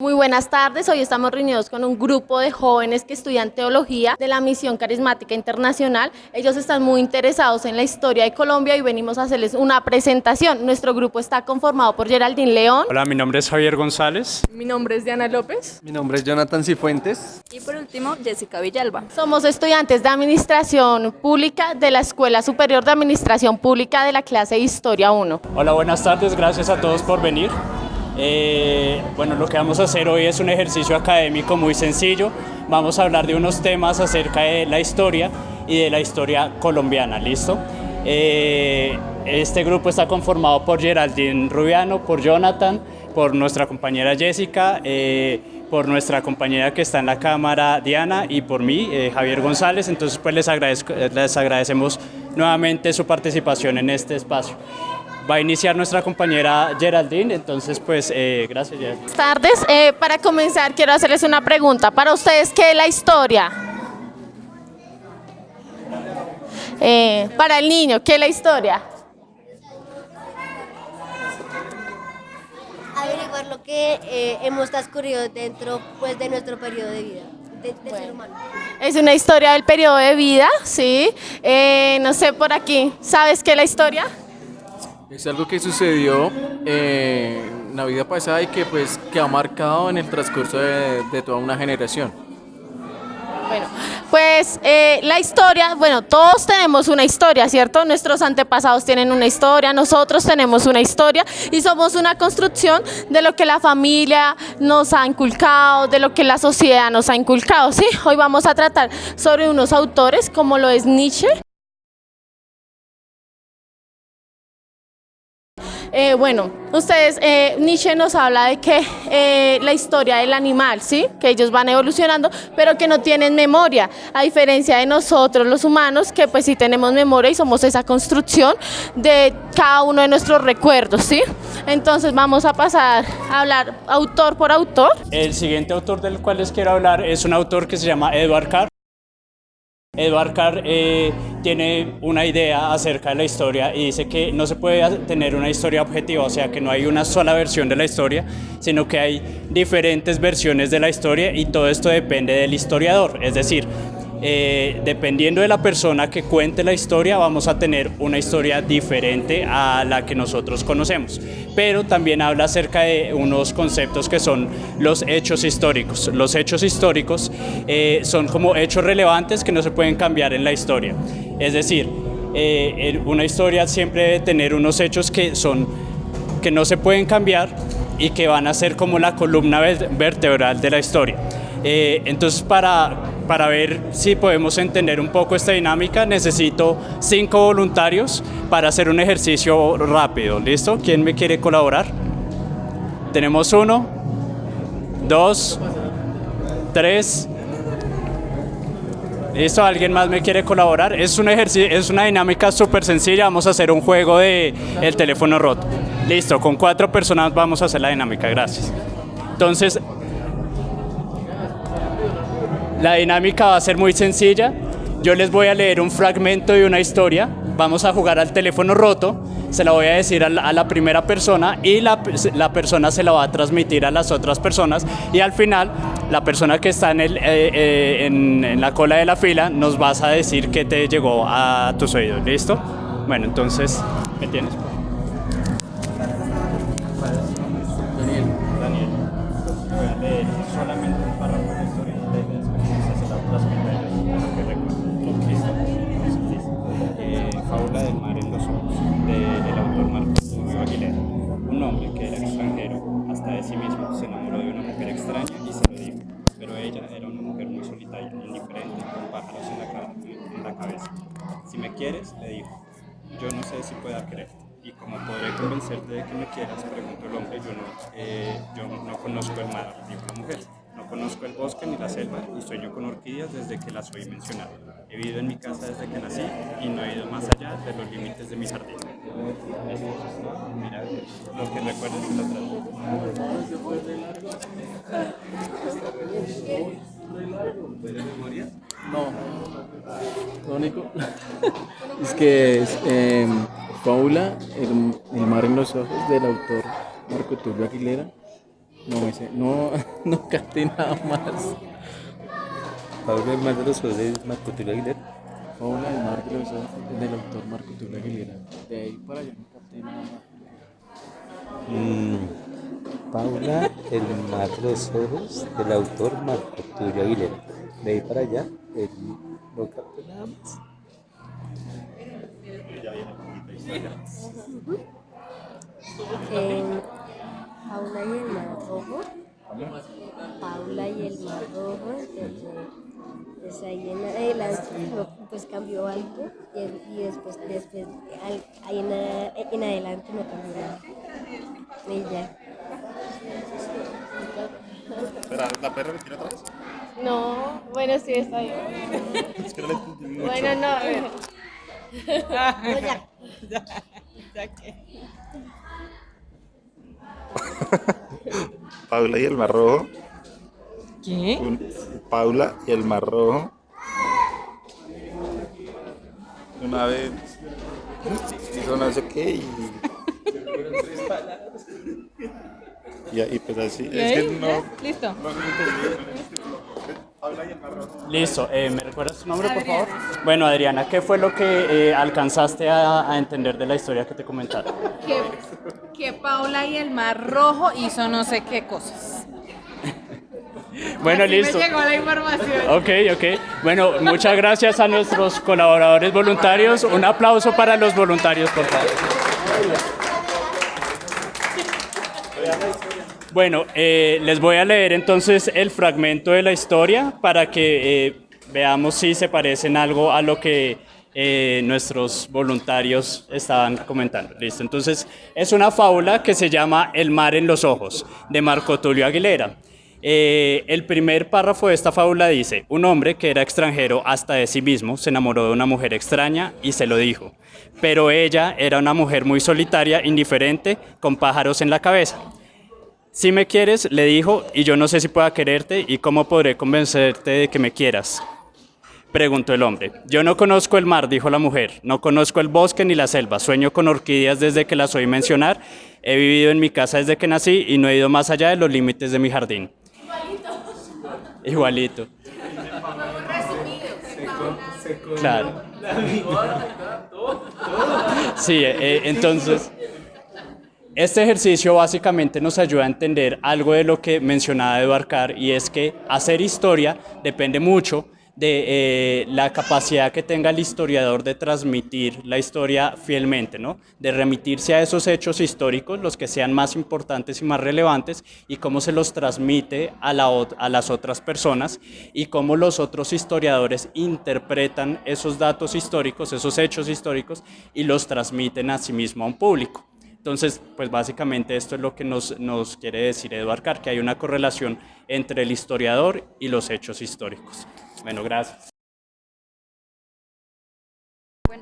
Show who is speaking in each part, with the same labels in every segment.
Speaker 1: Muy buenas tardes, hoy estamos reunidos con un grupo de jóvenes que estudian teología de la Misión Carismática Internacional. Ellos están muy interesados en la historia de Colombia y venimos a hacerles una presentación. Nuestro grupo está conformado por Geraldine León.
Speaker 2: Hola, mi nombre es Javier González.
Speaker 3: Mi nombre es Diana López.
Speaker 4: Mi nombre es Jonathan Cifuentes.
Speaker 5: Y por último, Jessica Villalba.
Speaker 1: Somos estudiantes de Administración Pública de la Escuela Superior de Administración Pública de la clase de Historia 1.
Speaker 2: Hola, buenas tardes, gracias a todos por venir. Bueno, lo que vamos a hacer hoy es un ejercicio académico muy sencillo. Vamos a hablar de unos temas acerca de la historia y de la historia colombiana, ¿listo? Este grupo está conformado por Geraldine Rubiano, por Jonathan, por nuestra compañera Jessica, por nuestra compañera que está en la cámara Diana y por mí, Javier González. Entonces pues les agradecemos nuevamente su participación en este espacio. Va a iniciar nuestra compañera Geraldine, entonces pues gracias Geraldine.
Speaker 1: Buenas tardes, para comenzar quiero hacerles una pregunta. Para ustedes, ¿qué es la historia? Para el niño, ¿qué es la historia?
Speaker 6: Averiguar lo que hemos transcurrido dentro pues, de nuestro periodo de vida, de ser humano.
Speaker 1: Es una historia del periodo de vida, ¿sí? No sé, por aquí, ¿sabes qué es la historia?
Speaker 4: Es algo que sucedió en la vida pasada y que ha marcado en el transcurso de toda una generación.
Speaker 1: Bueno, pues la historia, bueno, todos tenemos una historia, ¿cierto? Nuestros antepasados tienen una historia, nosotros tenemos una historia y somos una construcción de lo que la familia nos ha inculcado, de lo que la sociedad nos ha inculcado, ¿sí? Hoy vamos a tratar sobre unos autores como lo es Nietzsche. Bueno, ustedes, Nietzsche nos habla de que la historia del animal, ¿sí? Que ellos van evolucionando, pero que no tienen memoria, a diferencia de nosotros los humanos, que pues sí tenemos memoria y somos esa construcción de cada uno de nuestros recuerdos, ¿sí? Entonces vamos a pasar a hablar autor por autor.
Speaker 2: El siguiente autor del cual les quiero hablar es un autor que se llama Edward Carr. Edward Carr tiene una idea acerca de la historia y dice que no se puede tener una historia objetiva, o sea que no hay una sola versión de la historia, sino que hay diferentes versiones de la historia y todo esto depende del historiador, es decir, dependiendo de la persona que cuente la historia vamos a tener una historia diferente a la que nosotros conocemos, pero también habla acerca de unos conceptos que son los hechos históricos. Los hechos históricos son como hechos relevantes que no se pueden cambiar en la historia, es decir, una historia siempre debe tener unos hechos que no se pueden cambiar y que van a ser como la columna vertebral de la historia. Entonces para ver si podemos entender un poco esta dinámica necesito 5 voluntarios para hacer un ejercicio rápido, ¿listo? ¿Quién me quiere colaborar? Tenemos 1, 2, 3. ¿Listo? ¿Alguien más me quiere colaborar? Es un ejercicio, es una dinámica súper sencilla, vamos a hacer un juego de el teléfono roto. Listo, con 4 personas vamos a hacer la dinámica, gracias. Entonces, la dinámica va a ser muy sencilla. Yo les voy a leer un fragmento de una historia. Vamos a jugar al teléfono roto. Se la voy a decir a la primera persona y la persona se la va a transmitir a las otras personas. Y al final, la persona que está en la cola de la fila nos vas a decir qué te llegó a tus oídos. ¿Listo? Bueno, entonces, ¿me tienes?
Speaker 4: Daniel.
Speaker 2: Daniel. Voy a leer solamente un párrafo de la historia y después se la transmito a ellos para que recuerden. Listo. Fábula del mar en los ojos, del autor Marcos Tulio Aguilera. Un hombre que era extranjero hasta de sí mismo se enamoró de una mujer extraña y se lo dijo, pero ella era una mujer muy solitaria, indiferente, con pájaros en la cabeza. Si me quieres, le dijo, yo no sé si pueda quererte. Y como podré convencerte de que me quieras, preguntó el hombre, yo no conozco el mar, dijo la mujer. No conozco el bosque ni la selva y sueño con orquídeas desde que las oí mencionar. He vivido en mi casa desde que nací y no he ido más allá de los límites de mi jardín. Mira, lo que recuerdes es la ¿Puedes memoria?
Speaker 4: No, lo único es que es Fábula, el mar en los ojos del autor Marco Tulio Aguilera. No me sé, no, no capté nada más.
Speaker 3: Paula, el mar de los ojos de Marco Tulio Aguilera.
Speaker 4: Paula, el mar de los ojos del autor Marco Tulio Aguilera. De ahí para allá no capté nada más.
Speaker 3: Paula, el mar de los ojos del autor Marco Tulio Aguilera. De ahí para allá, no capté nada más.
Speaker 6: Paula y el mar rojo. Paula y el mar rojo. Entonces ahí en adelante pues cambió algo y después ahí en adelante no cambió nada. Y ya.
Speaker 7: Espera, ¿la perra retira otra vez?
Speaker 1: No, bueno, sí, está bien.
Speaker 7: Es que no le entendí mucho.
Speaker 1: Bueno, no.
Speaker 6: No, ya.
Speaker 7: Paula y el mar rojo.
Speaker 8: ¿Qué?
Speaker 7: Paula y el mar rojo. Una vez hizo no sé qué y pues así. Es que no.
Speaker 8: Listo.
Speaker 7: Paula y el mar rojo.
Speaker 2: Listo, ¿me recuerdas tu nombre, por favor? Bueno, Adriana, ¿qué fue lo que alcanzaste a entender de la historia que te comentaron?
Speaker 8: Que Paula y el mar rojo hizo no sé qué cosas.
Speaker 2: Bueno,
Speaker 8: Así
Speaker 2: listo.
Speaker 8: me llegó la información.
Speaker 2: Ok. Bueno, muchas gracias a nuestros colaboradores voluntarios. Un aplauso para los voluntarios, por favor. Bueno, les voy a leer entonces el fragmento de la historia para que veamos si se parecen algo a lo que nuestros voluntarios estaban comentando. Listo, entonces es una fábula que se llama El mar en los ojos, de Marco Tulio Aguilera. El primer párrafo de esta fábula dice: un hombre que era extranjero hasta de sí mismo se enamoró de una mujer extraña y se lo dijo, pero ella era una mujer muy solitaria, indiferente, con pájaros en la cabeza. Si me quieres, le dijo, y yo no sé si pueda quererte y cómo podré convencerte de que me quieras. Preguntó el hombre. Yo no conozco el mar, dijo la mujer, no conozco el bosque ni la selva, sueño con orquídeas desde que las oí mencionar, he vivido en mi casa desde que nací y no he ido más allá de los límites de mi jardín. Igualito. Claro. Sí, entonces, este ejercicio básicamente nos ayuda a entender algo de lo que mencionaba Eduard Carr, y es que hacer historia depende mucho de la capacidad que tenga el historiador de transmitir la historia fielmente, ¿no? De remitirse a esos hechos históricos, los que sean más importantes y más relevantes, y cómo se los transmite a las otras personas, y cómo los otros historiadores interpretan esos datos históricos, esos hechos históricos, y los transmiten a sí mismo a un público. Entonces, pues básicamente esto es lo que nos quiere decir Eduard Carr, que hay una correlación entre el historiador y los hechos históricos. Bueno, gracias.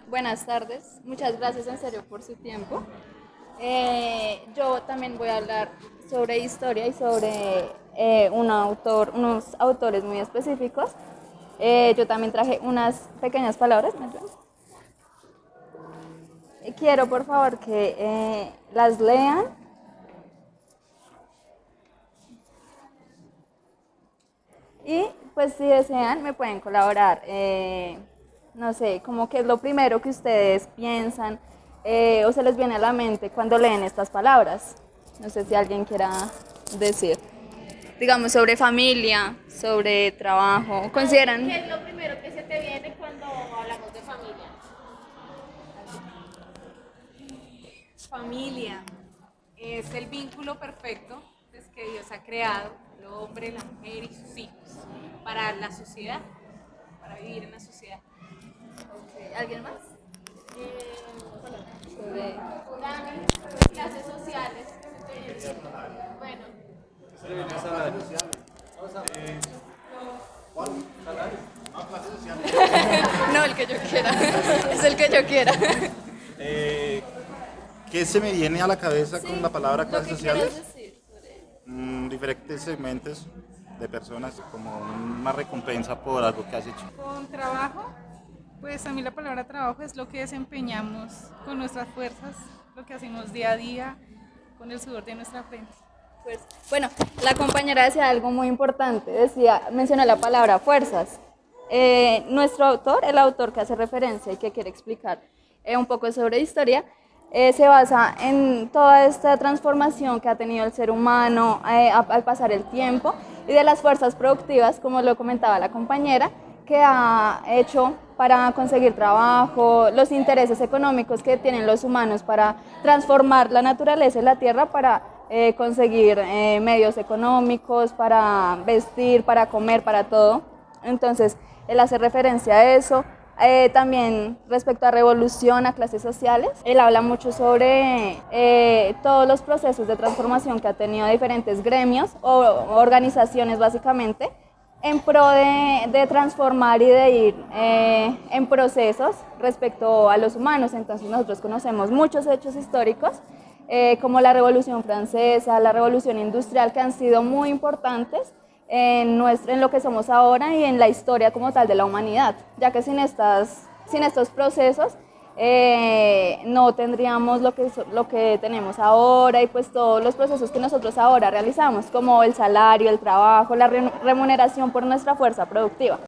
Speaker 5: Buenas tardes, muchas gracias en serio por su tiempo. Yo también voy a hablar sobre historia y sobre unos autores muy específicos. Yo también traje unas pequeñas palabras. Quiero por favor que las lean. Y pues si desean me pueden colaborar, no sé, como que es lo primero que ustedes piensan o se les viene a la mente cuando leen estas palabras. No sé si alguien quiera decir. Digamos sobre familia, sobre trabajo, ¿consideran?
Speaker 1: ¿Qué es lo primero que se te viene cuando hablamos de familia?
Speaker 8: Familia es el vínculo perfecto pues, que Dios ha creado, el hombre, la mujer y sus hijos, para la sociedad, para vivir en la sociedad.
Speaker 5: Okay. ¿Alguien más? Sobre...
Speaker 1: Clases sociales. Bueno.
Speaker 5: No, el que yo quiera. Es el que yo quiera.
Speaker 7: ¿Qué se me viene a la cabeza con la palabra
Speaker 5: Lo
Speaker 7: clases
Speaker 5: que quieras
Speaker 7: sociales?
Speaker 5: decir sobre...
Speaker 7: Diferentes segmentos de personas, como una recompensa por algo que has hecho.
Speaker 9: Con trabajo, pues a mí la palabra trabajo es lo que desempeñamos con nuestras fuerzas, lo que hacemos día a día, con el sudor de nuestra frente.
Speaker 5: Bueno, la compañera decía algo muy importante, mencionó la palabra fuerzas. Nuestro autor, el autor que hace referencia y que quiere explicar un poco sobre historia, se basa en toda esta transformación que ha tenido el ser humano al pasar el tiempo y de las fuerzas productivas, como lo comentaba la compañera, que ha hecho para conseguir trabajo, los intereses económicos que tienen los humanos para transformar la naturaleza y la tierra para conseguir medios económicos, para vestir, para comer, para todo. Entonces, él hace referencia a eso. También respecto a revolución, a clases sociales, él habla mucho sobre todos los procesos de transformación que ha tenido diferentes gremios o organizaciones básicamente en pro de transformar y de ir en procesos respecto a los humanos. Entonces nosotros conocemos muchos hechos históricos como la Revolución Francesa, la Revolución Industrial, que han sido muy importantes en lo que somos ahora y en la historia como tal de la humanidad, ya que sin estos procesos no tendríamos lo que tenemos ahora y pues todos los procesos que nosotros ahora realizamos, como el salario, el trabajo, la remuneración por nuestra fuerza productiva.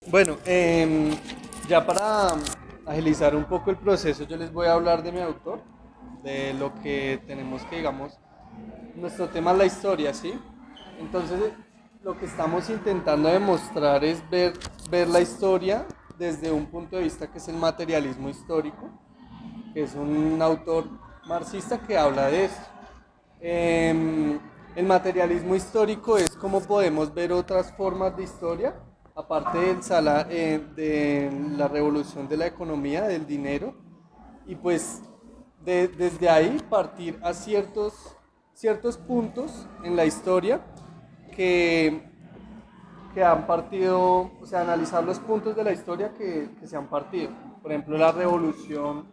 Speaker 10: Bueno, ya para agilizar un poco el proceso, yo les voy a hablar de mi autor, de lo que tenemos que, digamos, nuestro tema es la historia, ¿sí? Entonces, lo que estamos intentando demostrar es ver la historia desde un punto de vista que es el materialismo histórico, que es un autor marxista que habla de esto. El materialismo histórico es cómo podemos ver otras formas de historia, aparte de la revolución de la economía, del dinero, y pues desde ahí partir a ciertos puntos en la historia que han partido, o sea, analizar los puntos de la historia que se han partido. Por ejemplo, la revolución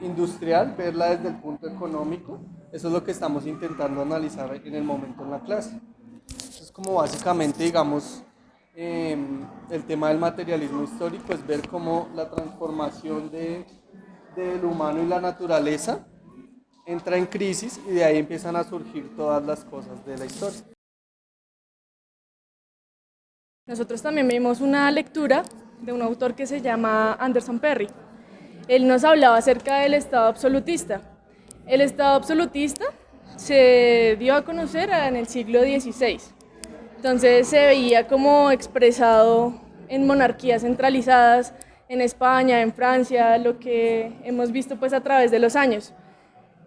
Speaker 10: industrial, verla desde el punto económico, eso es lo que estamos intentando analizar en el momento en la clase. Eso es como básicamente, digamos, el tema del materialismo histórico, es ver cómo la transformación del humano y la naturaleza entra en crisis y de ahí empiezan a surgir todas las cosas de la historia.
Speaker 9: Nosotros también vimos una lectura de un autor que se llama Anderson Perry. Él nos hablaba acerca del Estado absolutista. El Estado absolutista se dio a conocer en el siglo XVI. Entonces se veía como expresado en monarquías centralizadas, en España, en Francia, lo que hemos visto pues a través de los años.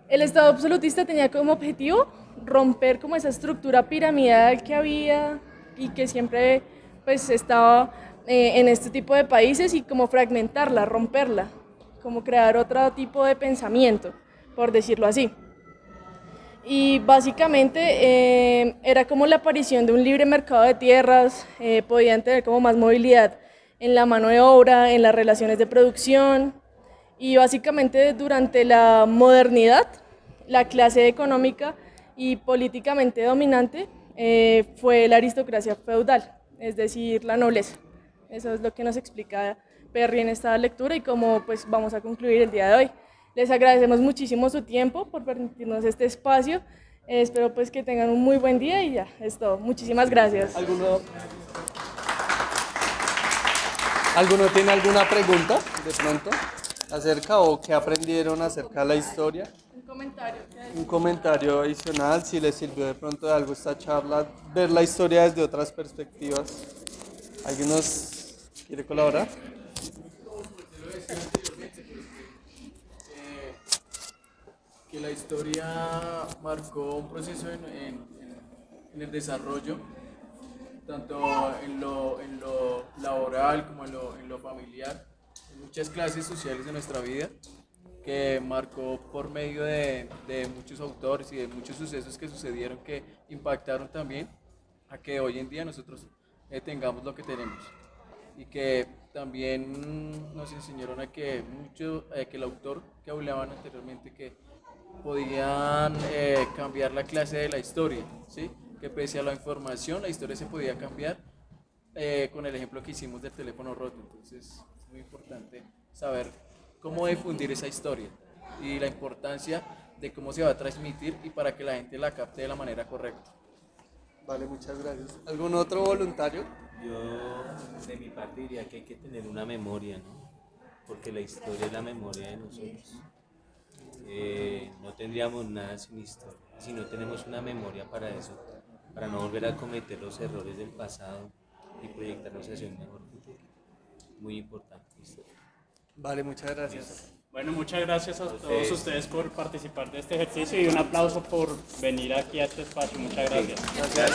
Speaker 9: El Estado absolutista tenía como objetivo romper como esa estructura piramidal que había y que siempre pues estaba en este tipo de países y como fragmentarla, romperla, como crear otro tipo de pensamiento, por decirlo así. Y básicamente era como la aparición de un libre mercado de tierras, podían tener como más movilidad en la mano de obra, en las relaciones de producción, y básicamente durante la modernidad, la clase económica y políticamente dominante fue la aristocracia feudal, es decir, la nobleza. Eso es lo que nos explica Perry en esta lectura y cómo pues vamos a concluir el día de hoy. Les agradecemos muchísimo su tiempo por permitirnos este espacio. Espero pues que tengan un muy buen día y ya, es todo. Muchísimas gracias.
Speaker 10: ¿Alguno tiene alguna pregunta de pronto acerca o qué aprendieron acerca de la historia? Un comentario adicional, si les sirvió de pronto de algo esta charla, ver la historia desde otras perspectivas. ¿Alguien nos quiere colaborar?
Speaker 4: Que la historia marcó un proceso en el desarrollo, tanto en lo laboral como en lo familiar, en muchas clases sociales de nuestra vida, que marcó por medio de muchos autores y de muchos sucesos que sucedieron que impactaron también a que hoy en día nosotros tengamos lo que tenemos. Y que también nos enseñaron a que el autor que hablaban anteriormente, que podían cambiar la clase de la historia, ¿sí? Que pese a la información, la historia se podía cambiar con el ejemplo que hicimos del teléfono roto. Entonces es muy importante saber cómo difundir esa historia. y la importancia de cómo se va a transmitir y para que la gente la capte de la manera correcta.
Speaker 10: Vale, muchas gracias. ¿Algún otro voluntario?
Speaker 3: Yo, de mi parte, diría que hay que tener una memoria, ¿no? Porque la historia es la memoria de nosotros. No tendríamos nada sin historia. Si no tenemos una memoria para eso, para no volver a cometer los errores del pasado y proyectarnos hacia un mejor futuro. Muy importante historia.
Speaker 10: Vale, muchas gracias.
Speaker 2: Bueno, muchas gracias a todos ustedes por participar de este ejercicio y un aplauso por venir aquí a este espacio. Muchas gracias.
Speaker 3: Gracias.